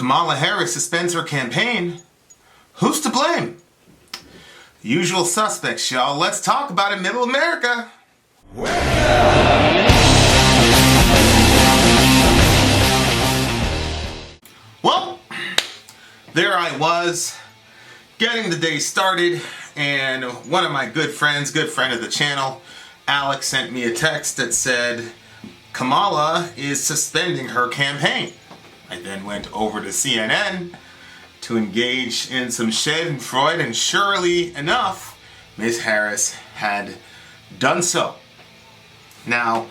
Kamala Harris suspends her campaign. Who's to blame? Usual suspects, y'all. Let's talk about it, Middle America. Well, there I was, getting the day started, and one of my good friend of the channel, Alex, sent me a text that said, Kamala is suspending her campaign. I then went over to CNN to engage in some schadenfreude, and surely enough, Ms. Harris had done so. Now,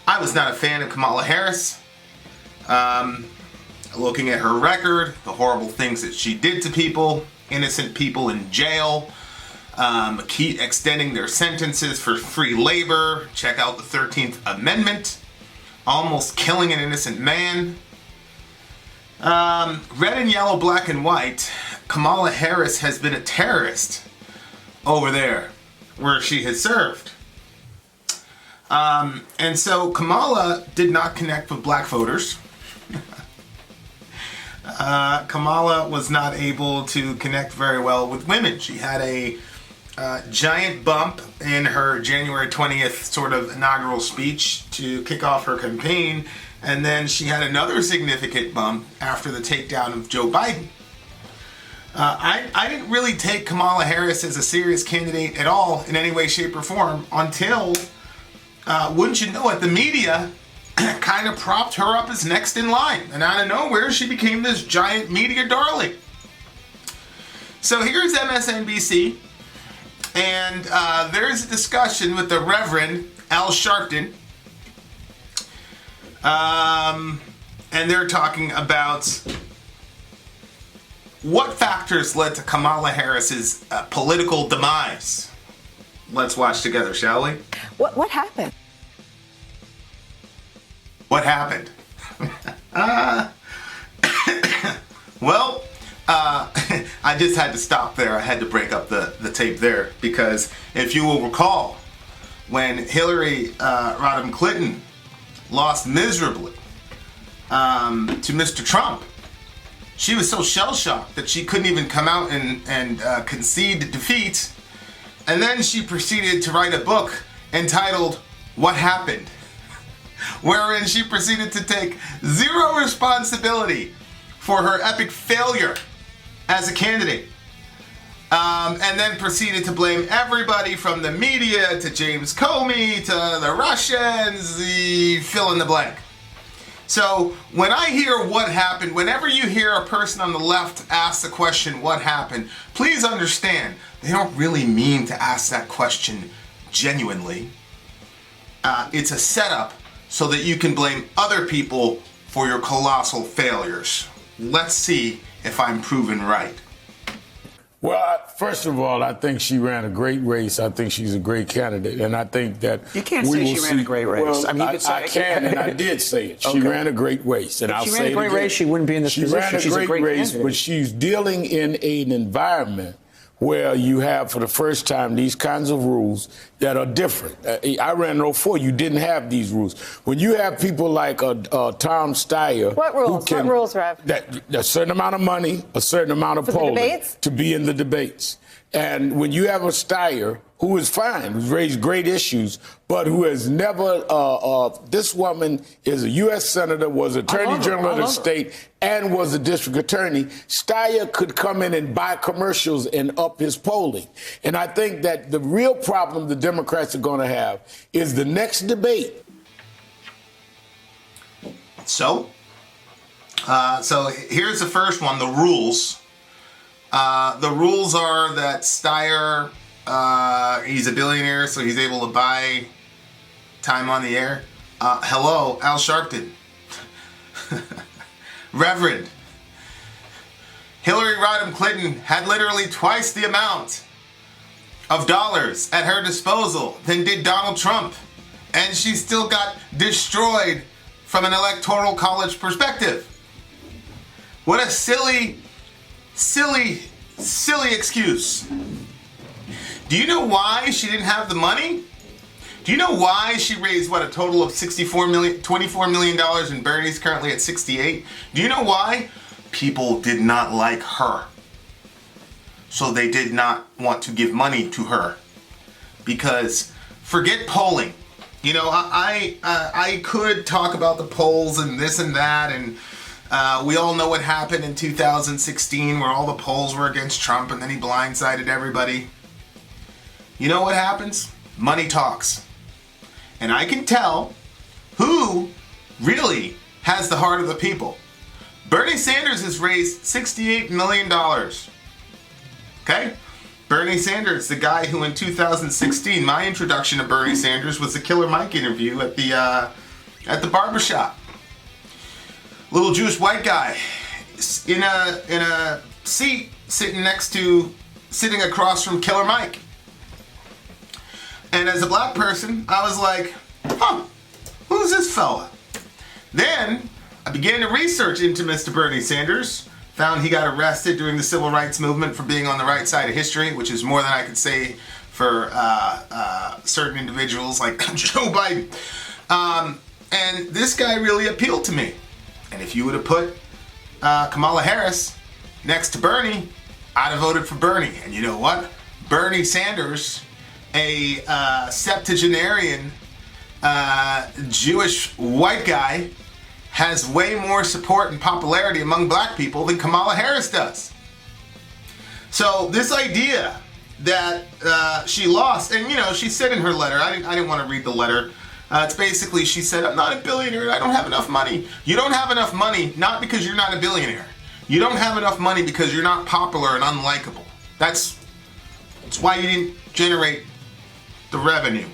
I was not a fan of Kamala Harris. Looking at her record, the horrible things that she did to people, innocent people in jail, keep extending their sentences for free labor, check out the 13th Amendment, almost killing an innocent man. Red and yellow, black and white, Kamala Harris has been a terrorist over there where she has served. And so Kamala did not connect with black voters. Kamala was not able to connect very well with women. She had a giant bump in her January 20th sort of inaugural speech to kick off her campaign, and then she had another significant bump after the takedown of Joe Biden. I didn't really take Kamala Harris as a serious candidate at all in any way, shape, or form until, wouldn't you know it, the media kind of propped her up as next in line. And out of nowhere, she became this giant media darling. So here's MSNBC, and there's a discussion with the Reverend Al Sharpton. And they're talking about what factors led to Kamala Harris's political demise. Let's watch together, shall we? What happened? What happened? Well, I just had to stop there. I had to break up the tape there because if you will recall, when Hillary Rodham Clinton lost miserably to Mr. Trump, she was so shell-shocked that she couldn't even come out and concede defeat. And then she proceeded to write a book entitled What Happened, wherein she proceeded to take zero responsibility for her epic failure as a candidate. And then proceeded to blame everybody from the media to James Comey to the Russians, the fill in the blank. So when I hear what happened, whenever you hear a person on the left ask the question, what happened, please understand, they don't really mean to ask that question genuinely. It's a setup so that you can blame other people for your colossal failures. Let's see if I'm proven right. Well, first of all, I think she ran a great race. I think she's a great candidate, and I think that you can't say she ran a great race. Well, I mean, you could say I can, and I did say it. She okay. ran a great race, and if I'll she say ran a great race, she wouldn't be in this position. She ran a great race, but she's dealing in an environment where you have, for the first time, these kinds of rules that are different. I ran in 04, you didn't have these rules. When you have people like Tom Steyer... What rules? What rules, Rev? A certain amount of money, a certain amount of polling. Debates? To be in the debates. And when you have a Steyer, who is fine, who's raised great issues, but who has never, this woman is a U.S. Senator, was Attorney General of the state, and was a district attorney. Steyer could come in and buy commercials and up his polling. And I think that the real problem the Democrats are going to have is the next debate. So here's the first one, the rules. The rules are that Steyer, he's a billionaire, so he's able to buy time on the air. Hello, Al Sharpton. Reverend. Hillary Rodham Clinton had literally twice the amount of dollars at her disposal than did Donald Trump. And she still got destroyed from an electoral college perspective. What a silly excuse. Do you know why she didn't have the money? Do you know why she raised, a total of $24 million in Bernie's, currently at 68? Do you know why? people did not like her. So they did not want to give money to her. Because forget polling. You know, I could talk about the polls and this and that, and we all know what happened in 2016 where all the polls were against Trump and then he blindsided everybody. You know what happens? Money talks. And I can tell who really has the heart of the people. Bernie Sanders has raised $68 million. Okay? Bernie Sanders, the guy who in 2016, my introduction to Bernie Sanders was the Killer Mike interview at the barbershop. Little Jewish white guy in a seat sitting across from Killer Mike. And as a black person, I was like, who's this fella? Then I began to research into Mr. Bernie Sanders. Found he got arrested during the civil rights movement for being on the right side of history, which is more than I could say for certain individuals like Joe Biden. And this guy really appealed to me. And if you would have put Kamala Harris next to Bernie, I'd have voted for Bernie. And you know what? Bernie Sanders, a septuagenarian Jewish white guy, has way more support and popularity among black people than Kamala Harris does. So this idea that she lost, and you know, she said in her letter, I didn't want to read the letter. It's basically, she said, I'm not a billionaire, I don't have enough money. You don't have enough money, not because you're not a billionaire. You don't have enough money because you're not popular and unlikable. That's why you didn't generate the revenue.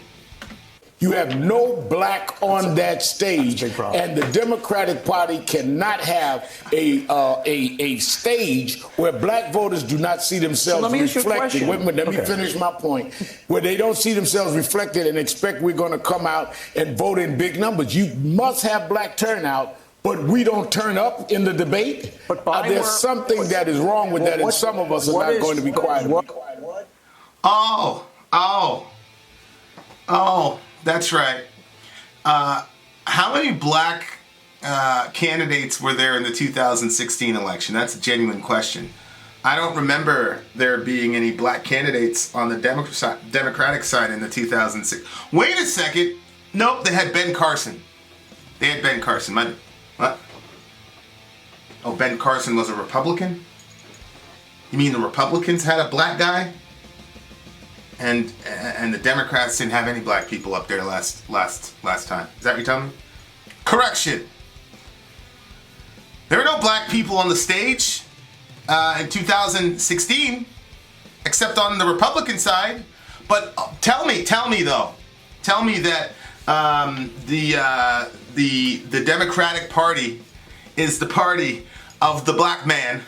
You have no black on that stage, and the Democratic Party cannot have a stage where black voters do not see themselves reflected. Wait a minute, let me finish my point. Where they don't see themselves reflected and expect we're going to come out and vote in big numbers. You must have black turnout, but we don't turn up in the debate. There's something that is wrong with that, and some of us are not going to be quiet. Oh, that's right. How many black candidates were there in the 2016 election? That's a genuine question. I don't remember there being any black candidates on the Democratic side in the 2006. Wait a second. Nope, they had Ben Carson. What? Oh, Ben Carson was a Republican? You mean the Republicans had a black guy? And the Democrats didn't have any black people up there last time. Is that what you're telling me? Correction. There were no black people on the stage in 2016, except on the Republican side. But tell me though. Tell me that the Democratic Party is the party of the black man.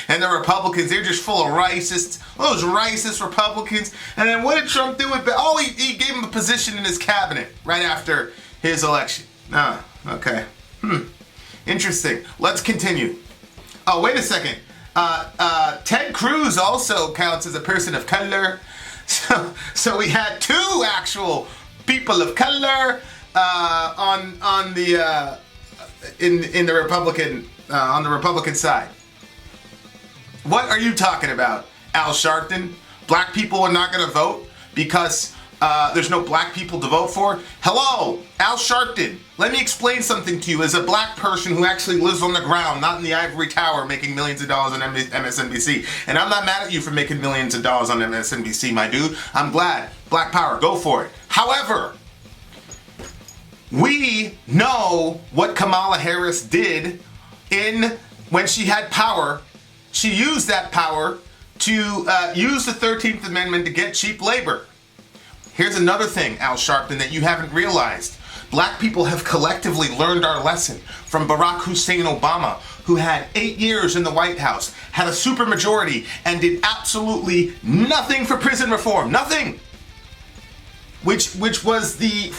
And the Republicans, they're just full of racists. Those racist Republicans. And then what did Trump do with... he gave him a position in his cabinet right after his election. Okay. Interesting. Let's continue. Oh, wait a second. Ted Cruz also counts as a person of color. So we had two actual people of color on the Republican side. What are you talking about, Al Sharpton? Black people are not going to vote because there's no black people to vote for? Hello, Al Sharpton. Let me explain something to you as a black person who actually lives on the ground, not in the ivory tower making millions of dollars on MSNBC. And I'm not mad at you for making millions of dollars on MSNBC, my dude. I'm glad. Black power, go for it. However, we know what Kamala Harris did when she had power. She used that power to use the 13th Amendment to get cheap labor. Here's another thing, Al Sharpton, that you haven't realized. Black people have collectively learned our lesson from Barack Hussein Obama, who had 8 years in the White House, had a supermajority, and did absolutely nothing for prison reform. Nothing! Which was the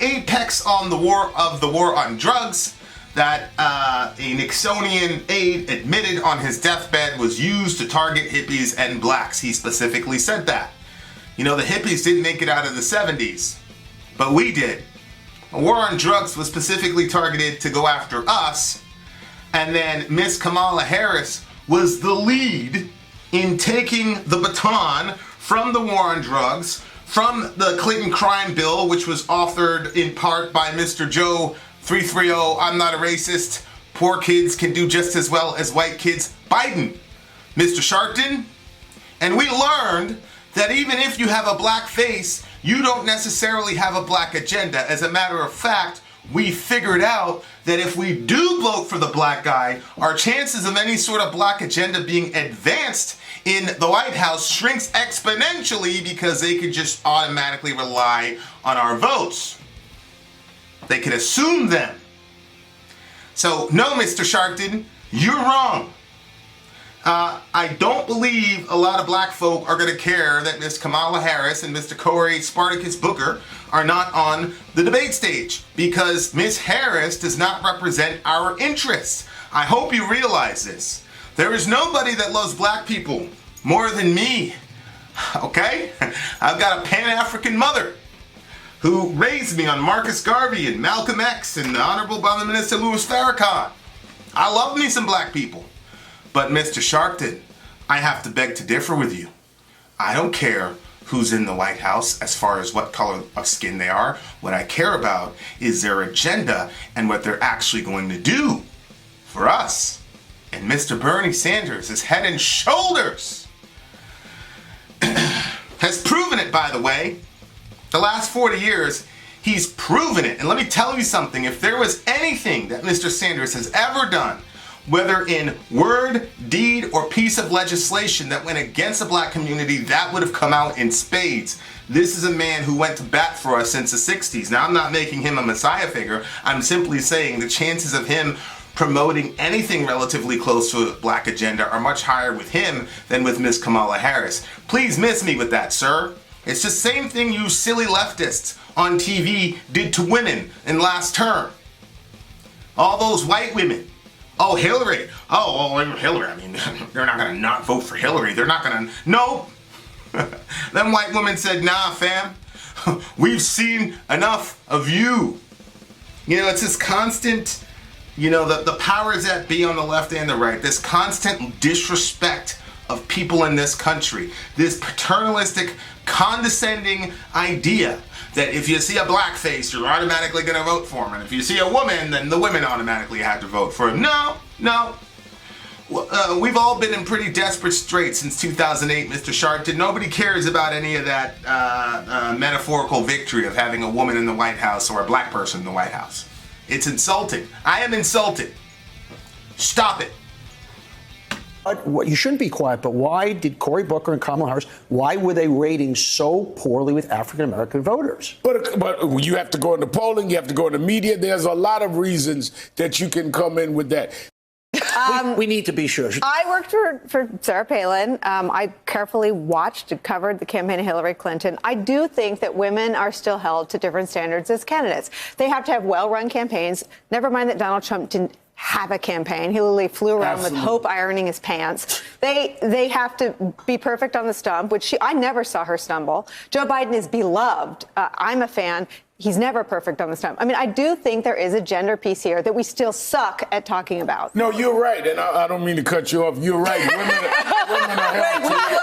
apex on the war on drugs, that a Nixonian aide admitted on his deathbed was used to target hippies and blacks. He specifically said that. You know, the hippies didn't make it out of the 70s, but we did. A war on drugs was specifically targeted to go after us And then Miss Kamala Harris was the lead in taking the baton from the war on drugs, from the Clinton crime bill, which was authored in part by Mr. Joe 330, I'm not a racist, poor kids can do just as well as white kids, Biden, Mr. Sharpton. And we learned that even if you have a black face, you don't necessarily have a black agenda. As a matter of fact, we figured out that if we do vote for the black guy, our chances of any sort of black agenda being advanced in the White House shrinks exponentially because they could just automatically rely on our votes. They could assume them. So, no, Mr. Sharpton, you're wrong. I don't believe a lot of black folk are going to care that Miss Kamala Harris and Mr. Cory Spartacus Booker are not on the debate stage because Miss Harris does not represent our interests. I hope you realize this. There is nobody that loves black people more than me, okay? I've got a Pan-African mother who raised me on Marcus Garvey and Malcolm X and the Honorable Prime Minister Louis Farrakhan. I love me some black people. But Mr. Sharpton, I have to beg to differ with you. I don't care who's in the White House as far as what color of skin they are. What I care about is their agenda and what they're actually going to do for us. And Mr. Bernie Sanders is head and shoulders. Has proven it, by the way. The last 40 years, he's proven it. And let me tell you something. If there was anything that Mr. Sanders has ever done, whether in word, deed, or piece of legislation that went against the black community, that would have come out in spades. This is a man who went to bat for us since the 60s. Now, I'm not making him a messiah figure. I'm simply saying the chances of him promoting anything relatively close to a black agenda are much higher with him than with Miss Kamala Harris. Please miss me with that, sir. It's the same thing you silly leftists on TV did to women in last term. All those white women. Oh, Hillary. Oh, Hillary. I mean, they're not going to not vote for Hillary. They're not going to. No. Them white women said, nah, fam. We've seen enough of you. You know, it's this constant, you know, the powers that be on the left and the right, this constant disrespect of people in this country, this paternalistic, condescending idea that if you see a black face, you're automatically going to vote for him. And if you see a woman, then the women automatically have to vote for him. No. We've all been in pretty desperate straits since 2008, Mr. Sharpton. Nobody cares about any of that metaphorical victory of having a woman in the White House or a black person in the White House. It's insulting. I am insulted. Stop it. You shouldn't be quiet, but why did Cory Booker and Kamala Harris, why were they rating so poorly with African-American voters? But you have to go into polling, you have to go into media. There's a lot of reasons that you can come in with that. We need to be sure. I worked for Sarah Palin. I carefully watched and covered the campaign of Hillary Clinton. I do think that women are still held to different standards as candidates. They have to have well-run campaigns. Never mind that Donald Trump didn't have a campaign. He literally flew around with hope ironing his pants. They have to be perfect on the stump, which I never saw her stumble. Joe Biden is beloved. I'm a fan. He's never perfect on the stump. I mean, I do think there is a gender piece here that we still suck at talking about. No, you're right, and I don't mean to cut you off. You're right. Women are held to.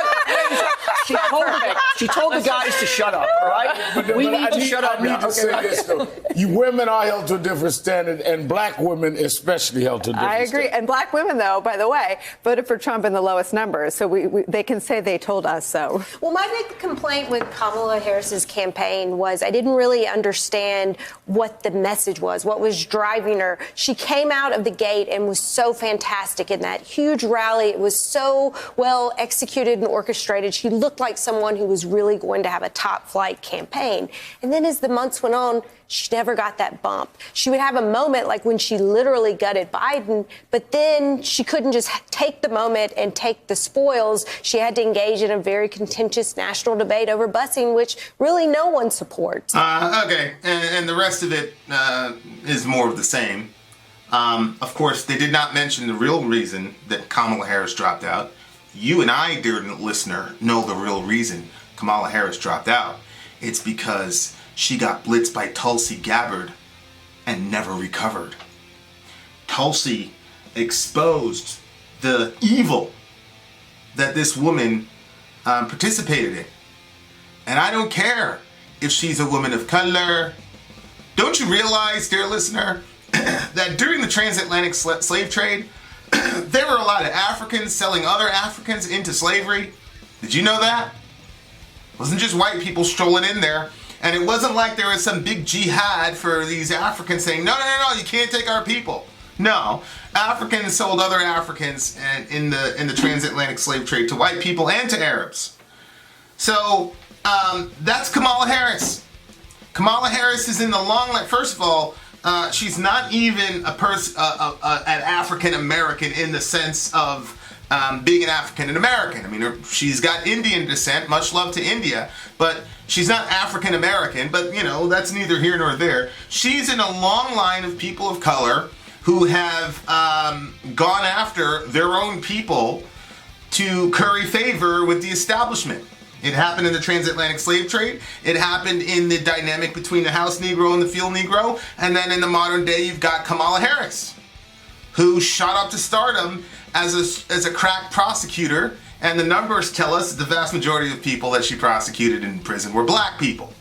She told the guys to shut up, all right? We need to shut up now. I need to say this, though. You women are held to a different standard, and black women especially held to a different standard. I agree. And black women, though, by the way, voted for Trump in the lowest numbers. So they can say they told us so. Well, my big complaint with Kamala Harris's campaign was I didn't really understand what the message was, what was driving her. She came out of the gate and was so fantastic in that huge rally. It was so well executed and orchestrated. She looked like someone who was really going to have a top flight campaign. And then as the months went on, she never got that bump. She would have a moment like when she literally gutted Biden, but then she couldn't just take the moment and take the spoils. She had to engage in a very contentious national debate over busing, which really no one supports. Okay, and the rest of it is more of the same. Of course, they did not mention the real reason that Kamala Harris dropped out. You and I, dear listener, know the real reason Kamala Harris dropped out. It's because she got blitzed by Tulsi Gabbard and never recovered. Tulsi exposed the evil that this woman participated in. And I don't care if she's a woman of color. Don't you realize, dear listener, that during the transatlantic slave trade, there were a lot of Africans selling other Africans into slavery? Did you know that? It wasn't just white people strolling in there. And it wasn't like there was some big jihad for these Africans saying, no, you can't take our people. No, Africans sold other Africans in the transatlantic slave trade to white people and to Arabs. So that's Kamala Harris. Kamala Harris is in the long line. First of all, she's not even an African American in the sense of being an African American. I mean, she's got Indian descent, much love to India, but she's not African American. But that's neither here nor there. She's in a long line of people of color who have gone after their own people to curry favor with the establishment. It happened in the transatlantic slave trade. It happened in the dynamic between the House Negro and the Field Negro. And then in the modern day, you've got Kamala Harris, who shot up to stardom as a crack prosecutor. And the numbers tell us that the vast majority of people that she prosecuted in prison were black people.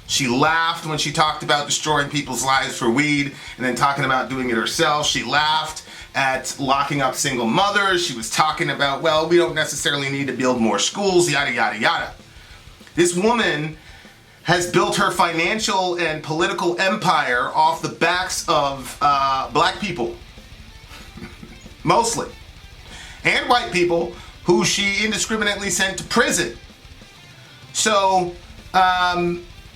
She laughed when she talked about destroying people's lives for weed and then talking about doing it herself. She laughed at locking up single mothers. She was talking about, well, we don't necessarily need to build more schools, yada, yada, yada. This woman has built her financial and political empire off the backs of black people, mostly, and white people who she indiscriminately sent to prison. So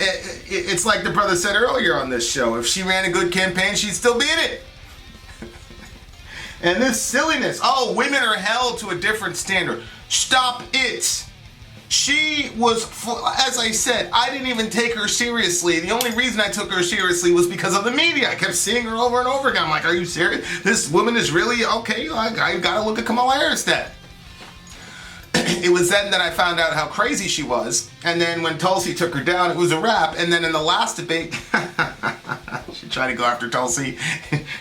it's like the brother said earlier on this show, if she ran a good campaign, she'd still be in it. And this silliness, women are held to a different standard. Stop it. She was, as I said, I didn't even take her seriously. The only reason I took her seriously was because of the media. I kept seeing her over and over again. I'm like, are you serious? This woman is really, okay, I gotta look at Kamala Harris then. It was then that I found out how crazy she was. And then when Tulsi took her down, it was a wrap. And then in the last debate, she tried to go after Tulsi.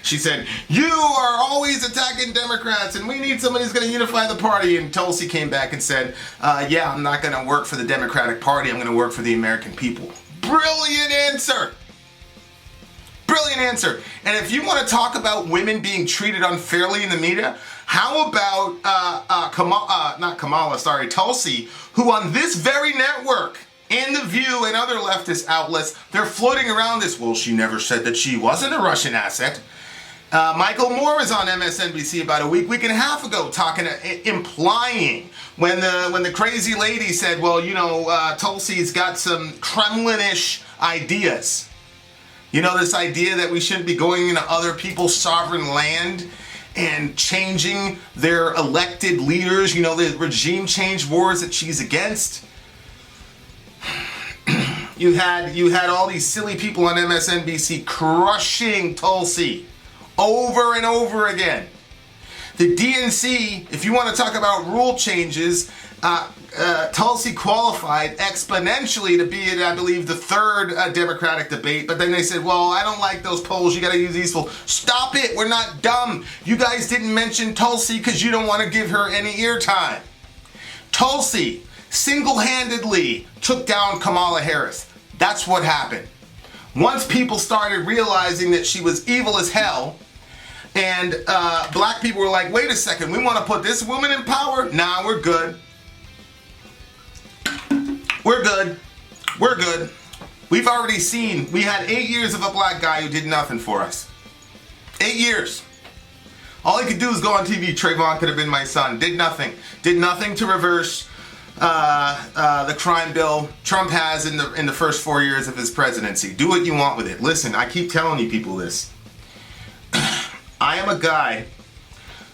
She said, you are always attacking Democrats and we need somebody who's going to unify the party. And Tulsi came back and said, yeah, I'm not going to work for the Democratic Party. I'm going to work for the American people. Brilliant answer. Brilliant answer. And if you want to talk about women being treated unfairly in the media, how about Tulsi, who on this very network, and The View and other leftist outlets, they're floating around this, well, she never said that she wasn't a Russian asset. Michael Moore was on MSNBC about a week and a half ago implying when the crazy lady said, well, Tulsi's got some Kremlin-ish ideas. This idea that we shouldn't be going into other people's sovereign land and changing their elected leaders, the regime change wars that she's against. You had all these silly people on MSNBC crushing Tulsi over and over again. The DNC, if you want to talk about rule changes, Tulsi qualified exponentially to be in, I believe, the third Democratic debate. But then they said, well, I don't like those polls. You got to use these polls. Stop it. We're not dumb. You guys didn't mention Tulsi because you don't want to give her any airtime. Tulsi single-handedly took down Kamala Harris. That's what happened. Once people started realizing that she was evil as hell, and black people were like, wait a second, we want to put this woman in power? Nah, we're good. We're good. We're good. We've already seen, we had 8 years of a black guy who did nothing for us. 8 years. All he could do is go on TV. Trayvon could have been my son. Did nothing. Did nothing to reverse the crime bill Trump has in the first 4 years of his presidency. Do what you want with it. Listen, I keep telling you people this. I am a guy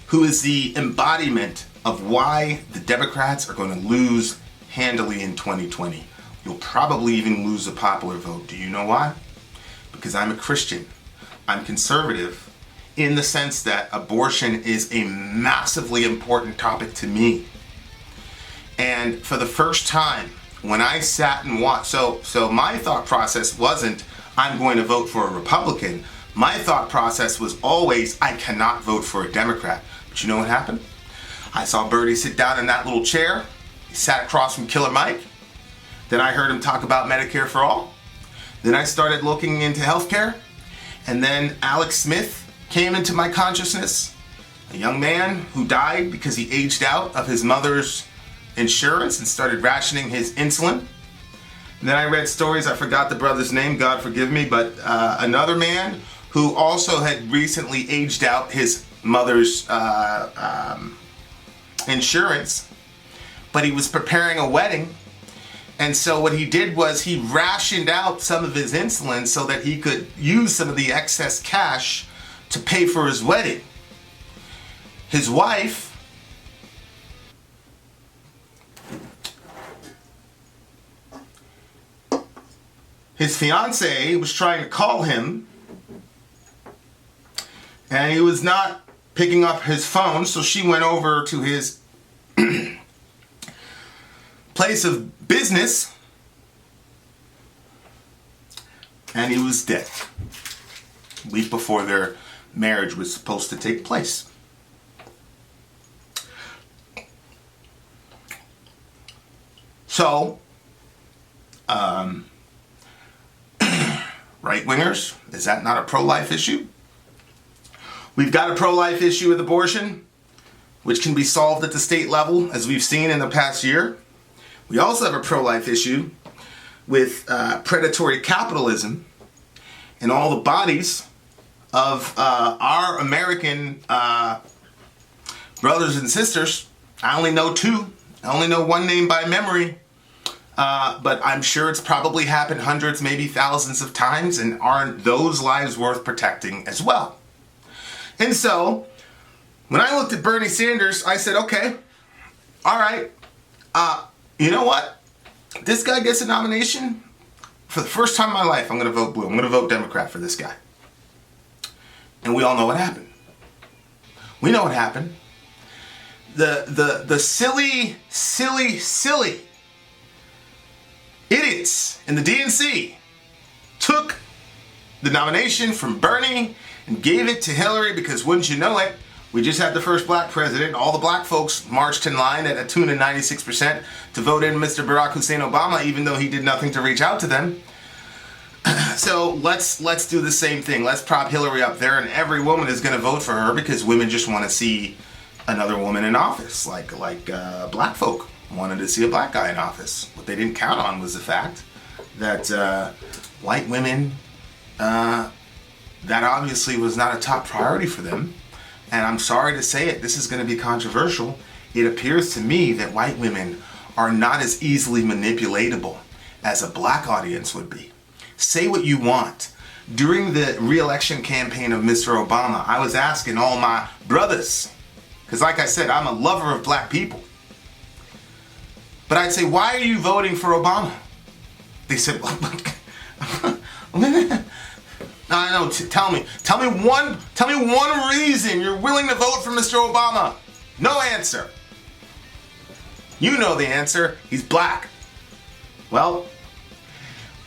who is the embodiment of why the Democrats are going to lose handily in 2020. You'll probably even lose the popular vote. Do you know why? Because I'm a Christian. I'm conservative in the sense that abortion is a massively important topic to me. And for the first time, when I sat and watched, so my thought process wasn't, I'm going to vote for a Republican. my thought process was always, I cannot vote for a Democrat. But you know what happened? I saw Bernie sit down in that little chair. He sat across from Killer Mike. Then I heard him talk about Medicare for all. Then I started looking into healthcare. And then Alex Smith came into my consciousness. A young man who died because he aged out of his mother's insurance and started rationing his insulin. And then I read stories, I forgot the brother's name, God forgive me, but another man who also had recently aged out his mother's insurance, but he was preparing a wedding. And so what he did was he rationed out some of his insulin so that he could use some of the excess cash to pay for his wedding. His wife, his fiance was trying to call him, and he was not picking up his phone, so she went over to his place of business, and he was dead a week before their marriage was supposed to take place. So, right-wingers, is that not a pro-life issue? We've got a pro-life issue with abortion, which can be solved at the state level, as we've seen in the past year. We also have a pro-life issue with predatory capitalism and all the bodies of our American brothers and sisters. I only know two. I only know one name by memory. But I'm sure it's probably happened hundreds, maybe thousands of times, and aren't those lives worth protecting as well? And so, when I looked at Bernie Sanders, I said, okay, all right, you know what? This guy gets a nomination. For the first time in my life, I'm going to vote blue. I'm going to vote Democrat for this guy. And we all know what happened. We know what happened. The silly idiots in the DNC took the nomination from Bernie and gave it to Hillary because, wouldn't you know it, we just had the first black president. All the black folks marched in line at a tune of 96% to vote in Mr. Barack Hussein Obama, even though he did nothing to reach out to them. So let's do the same thing. Let's prop Hillary up there, and every woman is going to vote for her because women just want to see another woman in office, like black folk wanted to see a black guy in office. What they didn't count on was the fact that white women, that obviously was not a top priority for them. And I'm sorry to say it, this is going to be controversial. It appears to me that white women are not as easily manipulatable as a black audience would be. Say what you want. During the re-election campaign of Mr. Obama, I was asking all my brothers, because like I said, I'm a lover of black people. But I'd say, why are you voting for Obama? They said, well, I know, tell me one reason you're willing to vote for Mr. Obama. No answer. You know the answer. He's black. Well,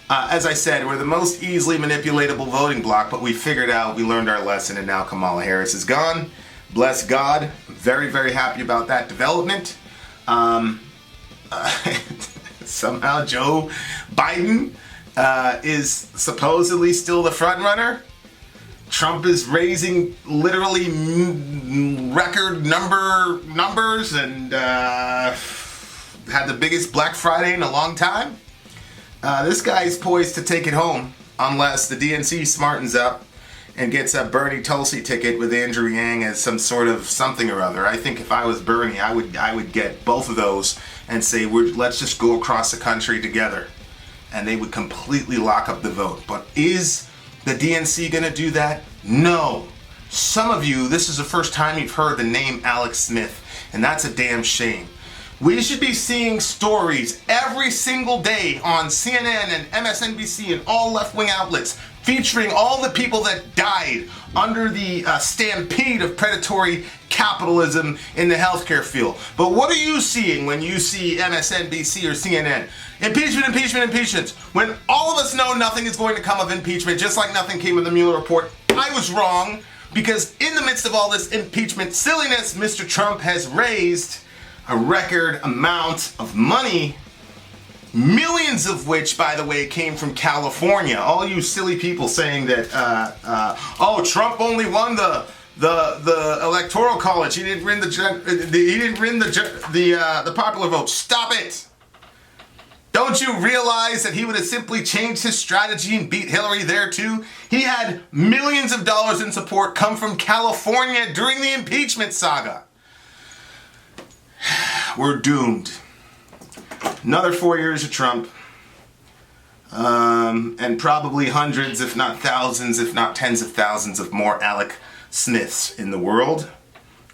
as I said, we're the most easily manipulatable voting bloc, but we figured out, we learned our lesson, and now Kamala Harris is gone. Bless God. I'm very, very happy about that development. Somehow Joe Biden is supposedly still the front runner. Trump is raising literally record numbers and had the biggest Black Friday in a long time. This guy is poised to take it home unless the DNC smartens up and gets a Bernie Tulsi ticket with Andrew Yang as some sort of something or other. I think if I was Bernie, I would get both of those and say, let's just go across the country together. And they would completely lock up the vote. But is the DNC going to do that? No. Some of you, this is the first time you've heard the name Alex Smith, and that's a damn shame. We should be seeing stories every single day on CNN and MSNBC and all left-wing outlets featuring all the people that died under the stampede of predatory capitalism in the healthcare field. But what are you seeing when you see MSNBC or CNN? Impeachment, impeachment, impeachment. When all of us know nothing is going to come of impeachment, just like nothing came of the Mueller report, I was wrong, because in the midst of all this impeachment silliness, Mr. Trump has raised a record amount of money, millions of which, by the way, came from California. All you silly people saying that, oh, Trump only won the electoral college. He didn't win the popular vote. Stop it. Don't you realize that he would have simply changed his strategy and beat Hillary there too? He had millions of dollars in support come from California during the impeachment saga. We're doomed. Another 4 years of Trump, and probably hundreds, if not thousands, if not tens of thousands of more Alec Smiths in the world,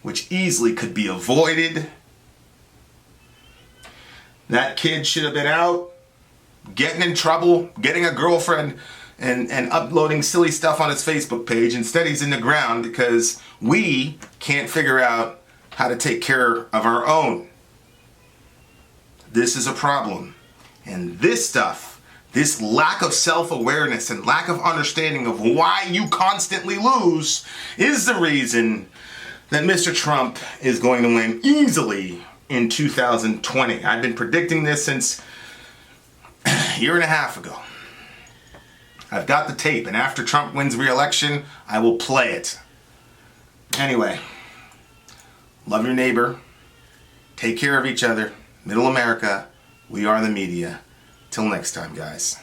which easily could be avoided. That kid should have been out, getting in trouble, getting a girlfriend, and uploading silly stuff on his Facebook page. Instead, he's in the ground because we can't figure out how to take care of our own. This is a problem. And this stuff, this lack of self-awareness and lack of understanding of why you constantly lose, is the reason that Mr. Trump is going to win easily in 2020. I've been predicting this since a year and a half ago. I've got the tape, and after Trump wins re-election, I will play it. Anyway, love your neighbor. Take care of each other. Middle America, we are the media. Till next time, guys.